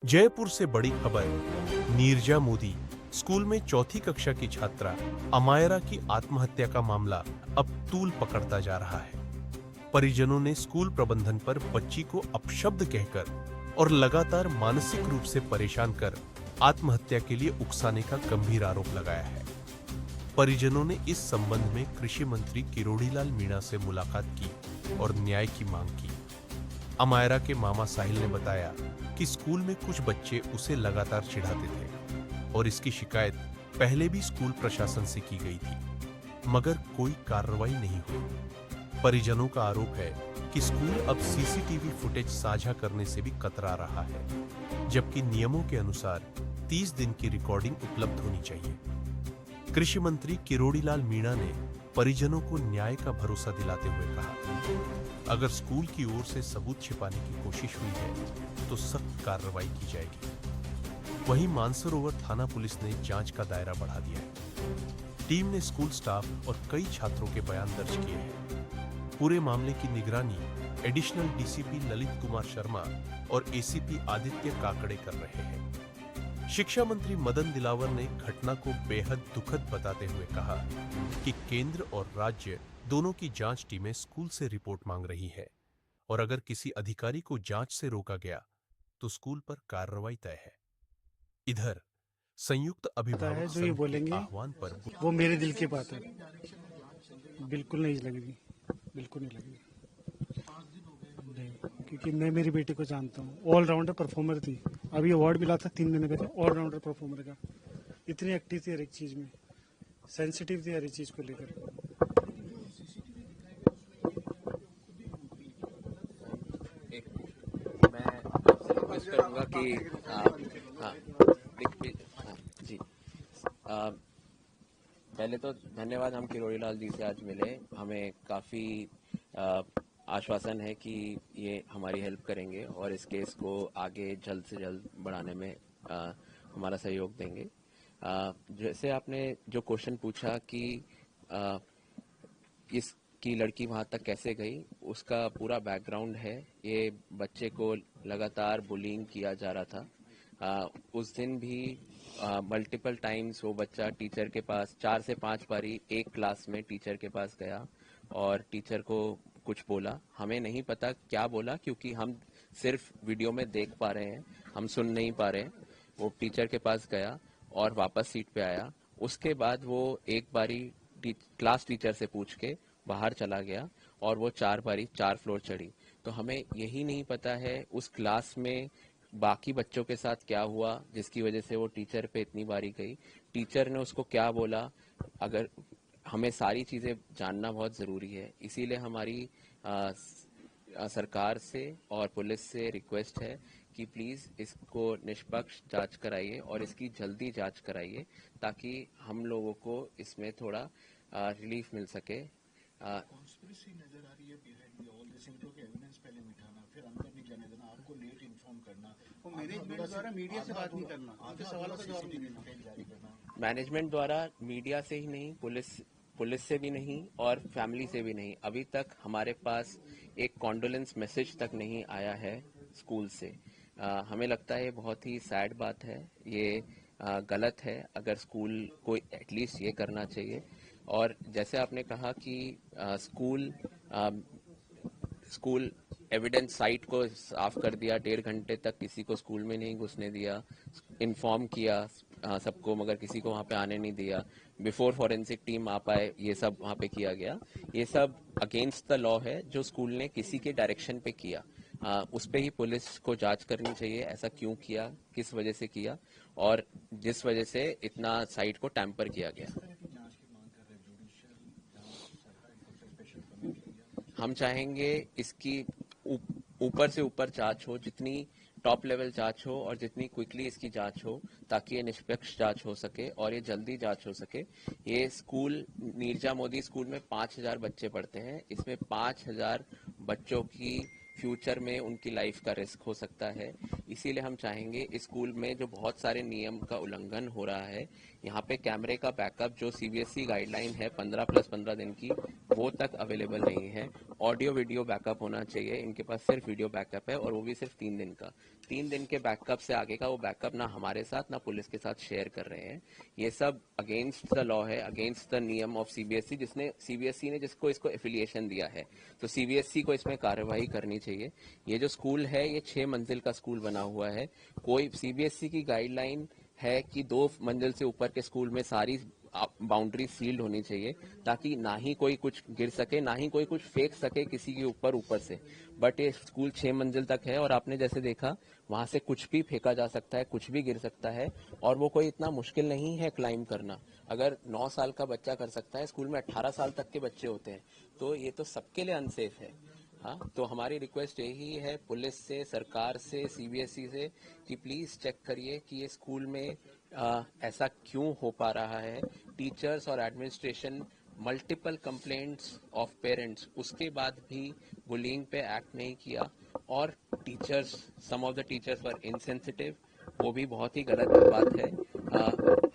जयपुर से बड़ी खबर। नीरजा मोदी स्कूल में चौथी कक्षा की छात्रा अमायरा की आत्महत्या का मामला अब तूल पकड़ता जा रहा है। परिजनों ने स्कूल प्रबंधन पर बच्ची को अपशब्द कहकर और लगातार मानसिक रूप से परेशान कर आत्महत्या के लिए उकसाने का गंभीर आरोप लगाया है। परिजनों ने इस संबंध में कृषि मंत्री किरोड़ीलाल मीणा से मुलाकात की और न्याय की मांग की। अमायरा के मामा साहिल ने बताया कि स्कूल में कुछ बच्चे उसे लगातार चिढ़ाते थे और इसकी शिकायत पहले भी स्कूल प्रशासन से की गई थी, मगर कोई कार्रवाई नहीं हुई। परिजनों का आरोप है कि स्कूल अब सीसीटीवी फुटेज साझा करने से भी कतरा रहा है, जबकि नियमों के अनुसार 30 दिन की रिकॉर्डिंग उपलब्ध होनी चाहिए। कृषि मंत्री किरोड़ीलाल मीणा ने परिजनों को न्याय का भरोसा दिलाते हुए कहा, अगर स्कूल की ओर से सबूत छिपाने की कोशिश हुई है तो सख्त कार्रवाई की जाएगी। वहीं मानसरोवर थाना पुलिस ने जांच का दायरा बढ़ा दिया है। टीम ने स्कूल स्टाफ और कई छात्रों के बयान दर्ज किए हैं। पूरे मामले की निगरानी एडिशनल डीसीपी ललित कुमार शर्मा और एसीपी आदित्य काकड़े कर रहे हैं। शिक्षा मंत्री मदन दिलावर ने घटना को बेहद दुखद बताते हुए कहा कि केंद्र और राज्य दोनों की जांच टीमें स्कूल से रिपोर्ट मांग रही है और अगर किसी अधिकारी को जांच से रोका गया तो स्कूल पर कार्रवाई तय है। इधर संयुक्त पता है अभिभावक जो ये संघ के बोलेंगे आह्वान पर वो मेरे दिल की बात है। बिल्कुल नहीं लगेगी, बिल्कुल नहीं लगेगी। नहीं, क्योंकि मैं मेरी बेटी को जानता हूँ, ऑलराउंडर परफॉर्मर थी। अभी अवार्ड मिला था 3 दिन पहले ऑलराउंडर परफॉर्मर का। इतनी एक्टिव थी हर एक चीज में, सेंसिटिव थी हर एक चीज को लेकर। मैं आपसे रिक्वेस्ट करूंगा कि आप हाँ हाँ जी पहले तो धन्यवाद। हम किरोड़ीलाल जी से आज मिले, हमें काफ़ी आश्वासन है कि ये हमारी हेल्प करेंगे और इस केस को आगे जल्द से जल्द बढ़ाने में हमारा सहयोग देंगे। जैसे आपने जो क्वेश्चन पूछा कि इसकी लड़की वहां तक कैसे गई, उसका पूरा बैकग्राउंड है। ये बच्चे को लगातार बुलिंग किया जा रहा था। उस दिन भी मल्टीपल टाइम्स वो बच्चा टीचर के पास 4 से 5 बारी एक क्लास में टीचर के पास गया और टीचर को कुछ बोला। हमें नहीं पता क्या बोला क्योंकि हम सिर्फ वीडियो में देख पा रहे हैं, हम सुन नहीं पा रहे हैं। वो टीचर के पास गया और वापस सीट पे आया। उसके बाद वो एक बारी क्लास टीचर से पूछ के बाहर चला गया और वो 4 बारी 4 फ्लोर चढ़ी। तो हमें यही नहीं पता है उस क्लास में बाकी बच्चों के साथ क्या हुआ जिसकी वजह से वो टीचर पे इतनी बारी गई, टीचर ने उसको क्या बोला। अगर हमें सारी चीजें जानना बहुत जरूरी है, इसीलिए हमारी सरकार से और पुलिस से रिक्वेस्ट है कि प्लीज इसको निष्पक्ष जांच कराइए और इसकी जल्दी जांच कराइए ताकि हम लोगों को इसमें थोड़ा रिलीफ मिल सके। कॉन्स्पिरेसी नजर आ रही है बिहाइंड ऑल दिस, क्योंकि एविडेंस पहले मिटाना, फिर अंदर नहीं जाने देना, आपको लेट इन्फॉर्म करना, और मैनेजमेंट द्वारा मीडिया से बात नहीं करना, उनके सवालों का जवाब नहीं देना, जारी करना। मैनेजमेंट द्वारा मीडिया से ही नहीं, पुलिस से भी नहीं और फैमिली से भी नहीं, अभी तक हमारे पास एक कॉन्डोलेंस मैसेज तक नहीं आया है स्कूल से। हमें लगता है ये बहुत ही सैड बात है, ये गलत है। अगर स्कूल को एटलीस्ट ये करना चाहिए। और जैसे आपने कहा कि स्कूल एविडेंस साइट को साफ कर दिया, 1.5 घंटे तक किसी को स्कूल में नहीं घुसने दिया, इन्फॉर्म किया सबको, मगर किसी को वहां पे आने नहीं दिया, बिफोर फॉरेंसिक टीम आ पाए ये सब वहां पे किया गया। ये सब अगेंस्ट द लॉ है जो स्कूल ने किसी के डायरेक्शन पे किया। उस पे ही पुलिस को जांच करनी चाहिए, ऐसा क्यों किया, किस वजह से किया और जिस वजह से इतना साइट को टैंपर किया गया। हम चाहेंगे इसकी ऊपर से ऊपर जांच हो, जितनी टॉप लेवल जांच हो और जितनी क्विकली इसकी जांच हो ताकि ये निष्पक्ष जांच हो सके और ये जल्दी जांच हो सके। ये स्कूल नीरजा मोदी स्कूल में 5000 बच्चे पढ़ते हैं, इसमें 5000 बच्चों की फ्यूचर में उनकी लाइफ का रिस्क हो सकता है। इसीलिए हम चाहेंगे इस स्कूल में जो बहुत सारे नियम का उल्लंघन हो रहा है, यहाँ पे कैमरे का बैकअप जो सीबीएसई गाइडलाइन है 15+15 दिन की, वो तक अवेलेबल नहीं है। ऑडियो वीडियो बैकअप होना चाहिए, इनके पास सिर्फ वीडियो बैकअप है और वो भी सिर्फ 3 दिन का। 3 दिन के बैकअप से आगे का वो बैकअप ना हमारे साथ ना पुलिस के साथ शेयर कर रहे हैं। ये सब अगेंस्ट द लॉ है, अगेंस्ट द नियम ऑफ सीबीएसई, जिसने सीबीएसई ने जिसको इसको एफिलिएशन दिया है, तो सीबीएसई को इसमें कार्रवाई करनी चाहिए। ये जो स्कूल है ये 6 मंजिल का स्कूल बना हुआ है। कोई सीबीएसई की गाइडलाइन है कि 2 मंजिल से ऊपर के स्कूल में सारी बाउंड्री सील्ड होनी चाहिए, ताकि ना ही कोई कुछ गिर सके, ना ही कोई कुछ फेंक सके किसी के ऊपर से। बट ये स्कूल 6 मंजिल तक है और आपने जैसे देखा वहां से कुछ भी फेंका जा सकता है, कुछ भी गिर सकता है, और वो कोई इतना मुश्किल नहीं है क्लाइंब करना। अगर 9 साल का बच्चा कर सकता है, स्कूल में 18 साल तक के बच्चे होते हैं, तो ये तो सबके लिए अनसेफ है। हाँ, तो हमारी रिक्वेस्ट यही है पुलिस से, सरकार से, सीबीएसई से कि प्लीज चेक करिए कि ये स्कूल में ऐसा क्यों हो पा रहा है। टीचर्स और administration multiple complaints of parents, उसके बाद भी बुलिंग पे एक्ट नहीं किया, और teachers, some of the teachers were insensitive, वो भी बहुत ही गलत बात है।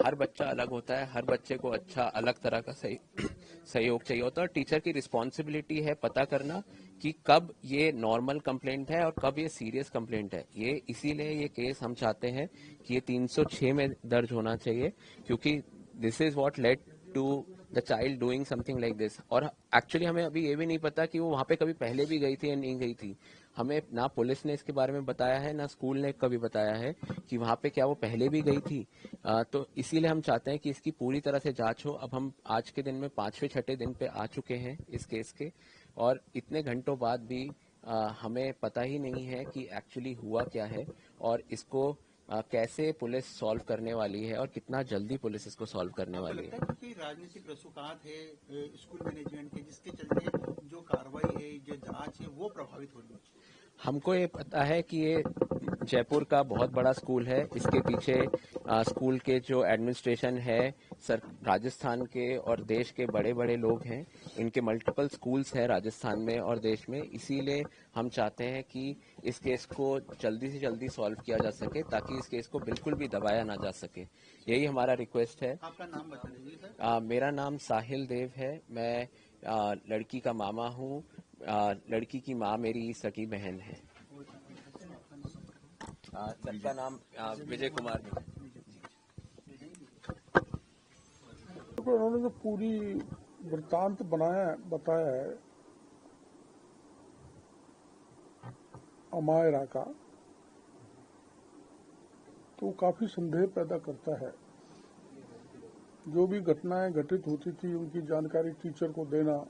हर बच्चा अलग होता है, हर बच्चे को अच्छा अलग तरह का सहयोग चाहिए होता है, और टीचर की रिस्पॉन्सिबिलिटी है पता करना कि कब ये नॉर्मल कंप्लेंट है और कब ये सीरियस कंप्लेंट है। ये इसीलिए ये केस हम चाहते हैं कि ये 306 में दर्ज होना चाहिए, क्योंकि this is what led to the child doing something like this. और एक्चुअली हमें अभी ये भी नहीं पता कि वो वहां पे कभी पहले भी गई थी या नहीं गई थी। हमें ना पुलिस ने इसके बारे में बताया है, ना स्कूल ने कभी बताया है कि वहां पे क्या वो पहले भी गई थी। तो इसीलिए हम चाहते हैं कि इसकी पूरी तरह से जांच हो। अब हम आज के दिन में 5वें-6ठे दिन पे आ चुके हैं इस केस के, और इतने घंटों बाद भी हमें पता ही नहीं है कि एक्चुअली हुआ क्या है, और इसको कैसे पुलिस सॉल्व करने वाली है, और कितना जल्दी पुलिस इसको सॉल्व करने आपको वाली लगता है। है कि राजनीतिक रसूखात है स्कूल मैनेजमेंट के, जिसके चलते जो कार्रवाई है, जो जांच है, वो प्रभावित हो रही है? हमको ये पता है कि ये जयपुर का बहुत बड़ा स्कूल है। इसके पीछे स्कूल के जो एडमिनिस्ट्रेशन है, राजस्थान के और देश के बड़े बड़े लोग हैं। इनके मल्टीपल स्कूल्स हैं राजस्थान में और देश में। इसीलिए हम चाहते हैं कि इस केस को जल्दी से जल्दी सॉल्व किया जा सके, ताकि इस केस को बिल्कुल भी दबाया ना जा सके। यही हमारा रिक्वेस्ट है। आपका नाम बता दीजिए सर। मेरा नाम साहिल देव है। मैं लड़की का मामा हूँ। लड़की की माँ मेरी सगी बहन है। सबका नाम विजय कुमार है। तो उन्होंने जो पूरी वृत्तांत बताया है अमायरा का, तो काफी संदेह पैदा करता है। जो भी घटनाएं घटित होती थी उनकी जानकारी टीचर को देना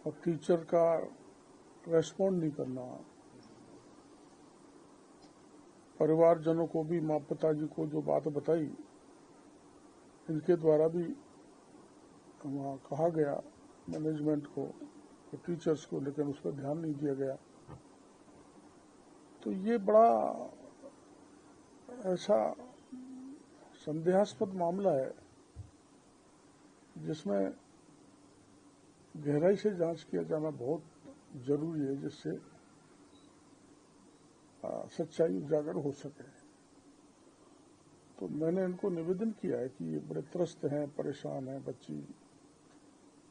और टीचर का रेस्पॉन्ड नहीं करना, परिवारजनों को भी, माँ पिताजी को जो बात बताई, इनके द्वारा भी वहाँ कहा गया मैनेजमेंट को, तो टीचर्स को, लेकिन उस पर ध्यान नहीं दिया गया। तो ये बड़ा ऐसा संदेहास्पद मामला है जिसमें गहराई से जांच किया जाना बहुत जरूरी है, जिससे सच्चाई उजागर हो सके। तो मैंने इनको निवेदन किया है कि ये बड़े त्रस्त हैं, परेशान हैं। बच्ची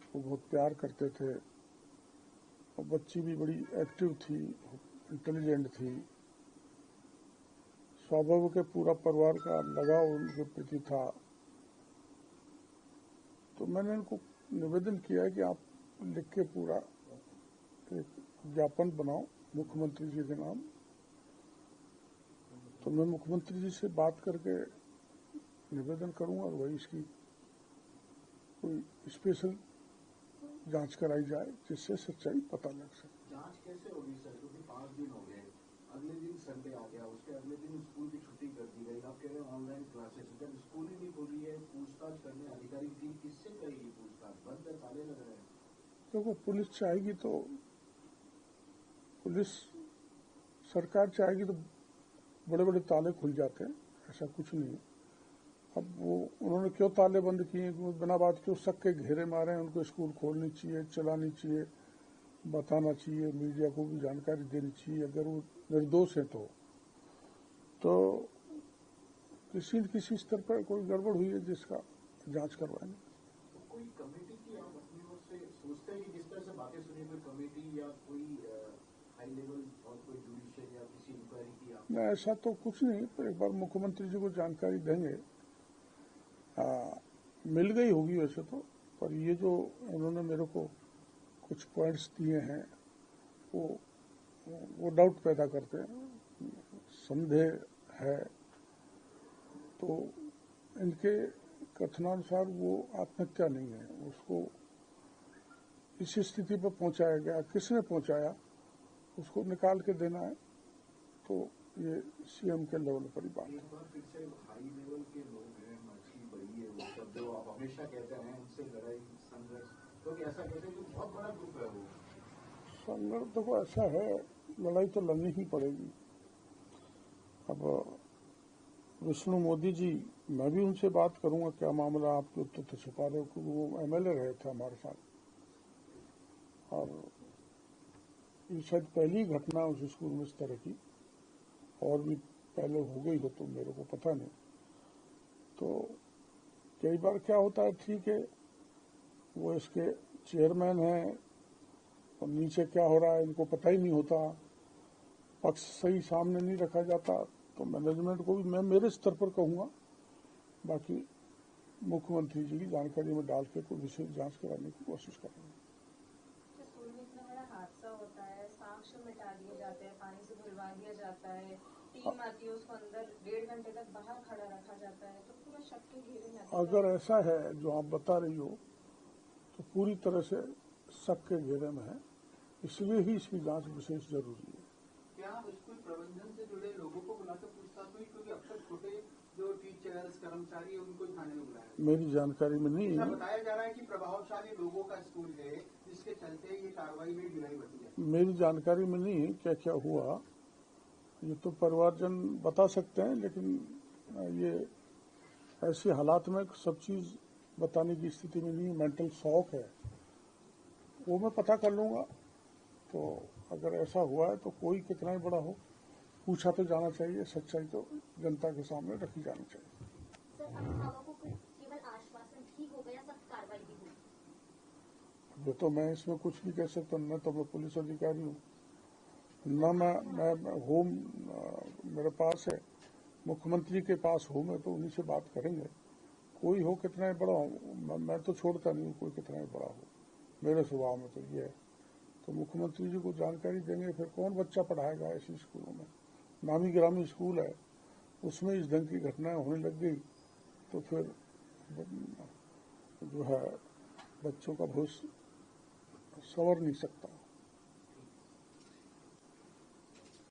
को बहुत प्यार करते थे और बच्ची भी बड़ी एक्टिव थी, इंटेलिजेंट थी। स्वाभाविक है पूरा परिवार का लगाव उनके प्रति था। तो मैंने इनको निवेदन किया है कि आप लिख के पूरा एक ज्ञापन बनाओ मुख्यमंत्री जी के नाम। तो मैं मुख्यमंत्री जी से बात करके निवेदन करूंगा और वही इसकी कोई स्पेशल जांच कराई जाए, जिससे सच्चाई पता लग सके। जांच कैसे होगी सर, क्योंकि 5 दिन हो गए, अगले दिन संडे आ गया, उसके अगले दिन स्कूल की छुट्टी कर दी गई। आप कह रहे हैं ऑनलाइन क्लासेस, जब स्कूल ही नहीं खुली है, पूछताछ करने अधिकारी टीम किससे करेगी पूछताछ? बंद है, ताले लग रहे हैं। देखो, पुलिस चाहेगी तो, पुलिस सरकार चाहेगी तो बड़े बड़े ताले खुल जाते हैं, ऐसा कुछ नहीं। अब वो उन्होंने क्यों ताले बंद किए, बिना बात क्यों शक के घेरे मारे हैं, उनको स्कूल खोलनी चाहिए, चलानी चाहिए। बताना चाहिए, मीडिया को भी जानकारी देनी चाहिए। अगर वो निर्दोष है तो किसी न किसी स्तर पर कोई गड़बड़ हुई है जिसका जांच करवाएंगे। कोई कमेटी की आप अपनी ओर से सोचते हैं कि जिस तरह से बातें सुनी, कोई कमेटी या कोई हाई लेवल और कोई जुडिशियल या किसी इंक्वायरी की आप? नहीं, ऐसा तो कुछ नहीं, पर एक बार मुख्यमंत्री जी को जानकारी देंगे। मिल गई होगी वैसे तो, पर ये जो उन्होंने मेरे को कुछ पॉइंट्स दिए हैं वो डाउट पैदा करते हैं, संदेह है। तो इनके कथनानुसार वो आत्महत्या नहीं है, उसको इस स्थिति पर पहुंचाया गया, किसने पहुंचाया उसको निकाल के देना है। तो ये सीएम के लेवल पर ही बात है। एक बार फिर से हाई लेवल के लोग हैं, मछली बड़ी है, वो सब जो आप हमेशा कहते हैं उनसे लड़ाई संघर्ष, तो ऐसा कहते हैं कि बहुत बड़ा ग्रुप है वो। संघर्ष देखो ऐसा है, लड़ाई तो लड़नी ही पड़ेगी। अब विष्णु मोदी जी, मैं भी उनसे बात करूंगा क्या मामला, आप जो तथ्य छुपा रहे हो, क्योंकि वो एमएलए रहे थे हमारे साथ, और ये शायद पहली घटना उस स्कूल में इस तरह की, और भी पहले हो गई हो तो मेरे को पता नहीं। तो कई बार क्या होता है, ठीक है वो इसके चेयरमैन हैं और नीचे क्या हो रहा है इनको पता ही नहीं होता, पक्ष सही सामने नहीं रखा जाता। तो मैनेजमेंट को भी मैं मेरे स्तर पर कहूंगा, बाकी मुख्यमंत्री जी की जानकारी में डाल के कोई विशेष जांच कराने की कोशिश करेंगे। स्कूल में इतना बड़ा हादसा होता है, साक्ष्य मिटा दिए जाते हैं, पानी से धुलवा दिया जाता है, टीम आती है उसको अंदर 1.5 घंटे तक बाहर खड़ा रखा जाता है, तो पूरा शक के घेरे में। अगर ऐसा है जो आप बता रही हो तो पूरी तरह से शक के घेरे में है, इसलिए ही इसकी जांच विशेष जरूरी है। क्या स्कूल प्रबंधन से जुड़े लोगों को बुलाकर पूछताछ हुई, क्योंकि अक्सर छोटे जो टीचर्स कर्मचारी उनको थाने में बुलाया? मेरी जानकारी में नहीं है। बताया जा रहा है कि प्रभावशाली लोगों का स्कूल है जिसके चलते ये कार्रवाई में ढिलाई बरती है। मेरी जानकारी में नहीं है क्या क्या हुआ, ये तो परिवारजन बता सकते हैं, लेकिन ये ऐसे हालात में सब चीज बताने की स्थिति में नहीं। मेंटल शॉक है, वो मैं पता कर लूंगा। तो अगर ऐसा हुआ है तो कोई कितना ही बड़ा हो, पूछा तो जाना चाहिए, सच्चाई तो जनता के सामने रखी जानी चाहिए। सर, अभिभावकों को केवल आश्वासन ही हो गया, सख्त कार्रवाई भी हुई? ये तो मैं इसमें कुछ नहीं कह सकता, न तो मैं पुलिस अधिकारी हूँ, न मैं होम मेरे पास है, मुख्यमंत्री के पास हूँ, मैं तो उन्हीं से बात करेंगे। कोई हो कितना ही बड़ा हो, मैं तो छोड़ता नहीं हूँ कोई कितना ही बड़ा हो, मेरे स्वभाव में तो ये है। तो मुख्यमंत्री जी को जानकारी देंगे, फिर कौन बच्चा पढ़ाएगा ऐसे स्कूलों में। नामी गिरामी स्कूल है, उसमें इस ढंग की घटनाएं होने लग गई तो फिर जो है बच्चों का भविष्य संवर नहीं सकता।